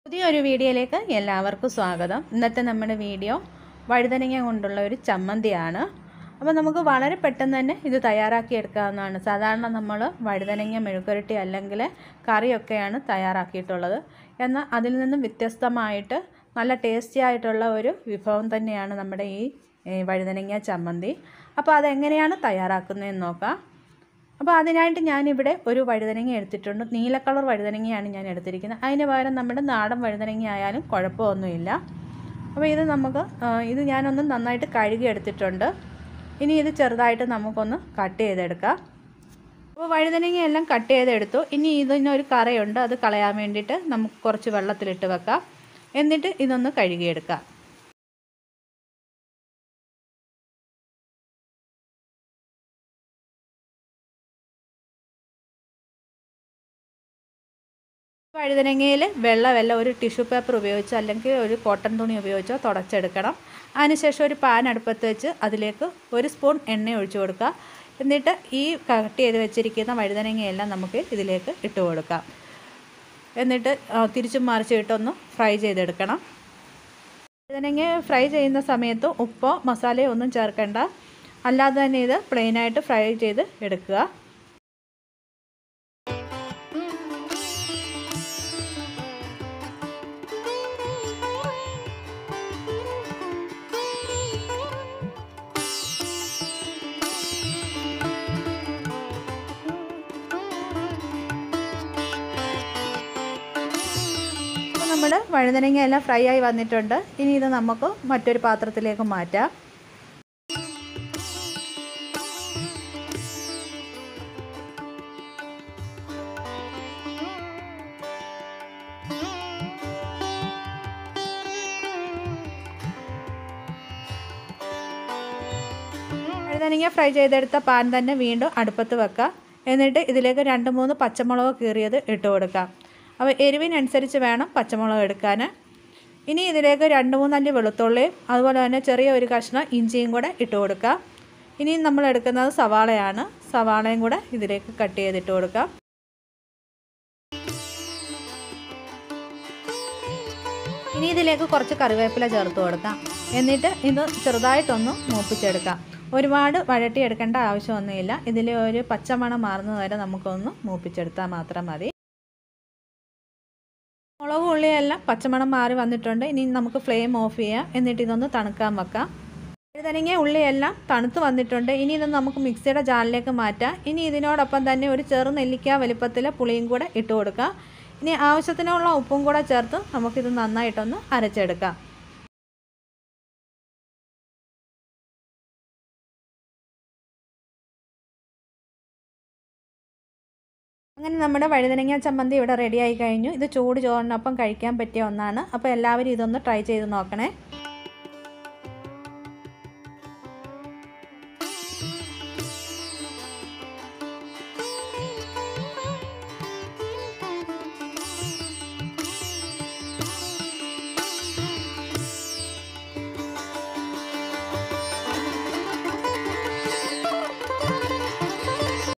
പുതിയൊരു വീഡിയോയിലേക്ക് എല്ലാവർക്കും സ്വാഗതം. ഇന്നത്തെ നമ്മുടെ വീഡിയോ വഴുതനങ്ങ കൊണ്ടുള്ള ഒരു ചമ്മന്തിയാണ്. അപ്പോൾ നമുക്ക് വളരെ പെട്ടെന്ന് തന്നെ ഇത് തയ്യാറാക്കി എടുക്കാവുന്നതാണ്. സാധാരണ നമ്മൾ വഴുതനങ്ങ മെഴുക്കുരട്ടി അല്ലെങ്കിൽ കറിയൊക്കെയാണ് തയ്യാറാക്കിയിട്ടുള്ളത്. എന്നാൽ അതിൽ നിന്നും വ്യത്യസ്തമായിട്ട് നല്ല ടേസ്റ്റി ആയിട്ടുള്ള ഒരു വിഭവം തന്നെയാണ് നമ്മുടെ ഈ വഴുതനങ്ങ ചമ്മന്തി. അപ്പോൾ അതെങ്ങനെയാണ് തയ്യാറാക്കുന്നതെന്ന് നോക്കാം. അപ്പോൾ അതിനായിട്ട് ഞാനിവിടെ ഒരു വഴുതനങ്ങ എടുത്തിട്ടുണ്ട്. നീല കളർ വഴുതനങ്ങയാണ് ഞാൻ എടുത്തിരിക്കുന്നത്. അതിന് പകരം നമ്മുടെ നാടൻ വഴുതനങ്ങ ആയാലും കുഴപ്പമൊന്നുമില്ല. അപ്പോൾ ഇത് ഞാനൊന്ന് നന്നായിട്ട് കഴുകി എടുത്തിട്ടുണ്ട്. ഇനി ഇത് ചെറുതായിട്ട് നമുക്കൊന്ന് കട്ട് ചെയ്തെടുക്കാം. അപ്പോൾ വഴുതനങ്ങയെല്ലാം കട്ട് ചെയ്തെടുത്തു. ഇനി ഇതിനൊരു കറയുണ്ട്, അത് കളയാൻ വേണ്ടിയിട്ട് നമുക്ക് കുറച്ച് വെള്ളത്തിലിട്ട് വെക്കാം. എന്നിട്ട് ഇതൊന്ന് കഴുകിയെടുക്കാം. വഴുതനങ്ങയിൽ വെള്ളമെല്ലാം ഒരു ടിഷ്യൂ പേപ്പർ ഉപയോഗിച്ചോ അല്ലെങ്കിൽ ഒരു കോട്ടൺ തുണി ഉപയോഗിച്ചോ തുടച്ചെടുക്കണം. അതിനുശേഷം ഒരു പാൻ അടുപ്പത്ത് വെച്ച് അതിലേക്ക് ഒരു സ്പൂൺ എണ്ണ ഒഴിച്ചു കൊടുക്കുക. എന്നിട്ട് ഈ കട്ട് ചെയ്ത് വെച്ചിരിക്കുന്ന വഴുതനങ്ങയെല്ലാം നമുക്ക് ഇതിലേക്ക് ഇട്ട് കൊടുക്കാം. എന്നിട്ട് തിരിച്ചും മറിച്ചിട്ടൊന്ന് ഫ്രൈ ചെയ്തെടുക്കണം. വഴുതനങ്ങ ഫ്രൈ ചെയ്യുന്ന സമയത്ത് ഉപ്പോ മസാലയോ ഒന്നും ചേർക്കേണ്ട, അല്ലാതെ തന്നെ ഇത് പ്ലെയിനായിട്ട് ഫ്രൈ ചെയ്ത് എടുക്കുക. നമ്മുടെ വഴുതനങ്ങ എല്ലാം ഫ്രൈ ആയി വന്നിട്ടുണ്ട്. ഇനി ഇത് നമുക്ക് മറ്റൊരു പാത്രത്തിലേക്ക് മാറ്റാം. വഴുതനങ്ങ ഫ്രൈ ചെയ്തെടുത്ത പാൻ തന്നെ വീണ്ടും അടുപ്പത്ത് വെക്കാം. എന്നിട്ട് ഇതിലേക്ക് 2-3 പച്ചമുളക് കീറിയത് ഇട്ട് കൊടുക്കാം. അപ്പോൾ എരിവിനനുസരിച്ച് വേണം പച്ചമുളക് എടുക്കാൻ. ഇനി ഇതിലേക്ക് 2-3 അല്ലി വെളുത്തുള്ളിയും അതുപോലെ തന്നെ ചെറിയ ഒരു കഷ്ണം ഇഞ്ചിയും കൂടെ ഇട്ട് കൊടുക്കാം. ഇനി നമ്മൾ എടുക്കുന്നത് സവാളയാണ്. സവാളയും കൂടെ ഇതിലേക്ക് കട്ട് ചെയ്തിട്ട് കൊടുക്കാം. ഇനി ഇതിലേക്ക് കുറച്ച് കറിവേപ്പില ചേർത്ത് കൊടുക്കാം. എന്നിട്ട് ഇത് ചെറുതായിട്ടൊന്ന് മൂപ്പിച്ചെടുക്കാം. ഒരുപാട് വഴട്ടിയെടുക്കേണ്ട ആവശ്യമൊന്നുമില്ല. ഇതിൽ ഒരു പച്ചമണം മാറുന്നത് വരെ നമുക്കൊന്ന് മൂപ്പിച്ചെടുത്താൽ മാത്രം മതി. മുളക് ഉള്ളിയെല്ലാം പച്ചമണം മാറി വന്നിട്ടുണ്ട്. ഇനി നമുക്ക് ഫ്ലെയിം ഓഫ് ചെയ്യാം. എന്നിട്ട് ഇതൊന്ന് തണുക്കാൻ വെക്കാം. വഴുതനങ്ങ ഉള്ളിയെല്ലാം തണുത്ത് വന്നിട്ടുണ്ട്. ഇനി ഇതൊന്ന് നമുക്ക് മിക്സിയുടെ ജാറിലേക്ക് മാറ്റാം. ഇനി ഇതിനോടൊപ്പം തന്നെ ഒരു ചെറു നെല്ലിക്ക വലിപ്പത്തിൽ പുളിയും കൂടെ ഇട്ട് കൊടുക്കാം. ഇനി ആവശ്യത്തിനുള്ള ഉപ്പും കൂടെ ചേർത്ത് നമുക്കിത് നന്നായിട്ടൊന്ന് അരച്ചെടുക്കാം. അങ്ങനെ നമ്മുടെ വഴുതനങ്ങ ചമ്മന്തി ഇവിടെ റെഡി ആയി കഴിഞ്ഞു. ഇത് ചൂട് ചോറിനൊപ്പം കഴിക്കാൻ പറ്റിയ ഒന്നാണ്. അപ്പോൾ എല്ലാവരും ഇതൊന്ന് ട്രൈ ചെയ്ത് നോക്കണേ.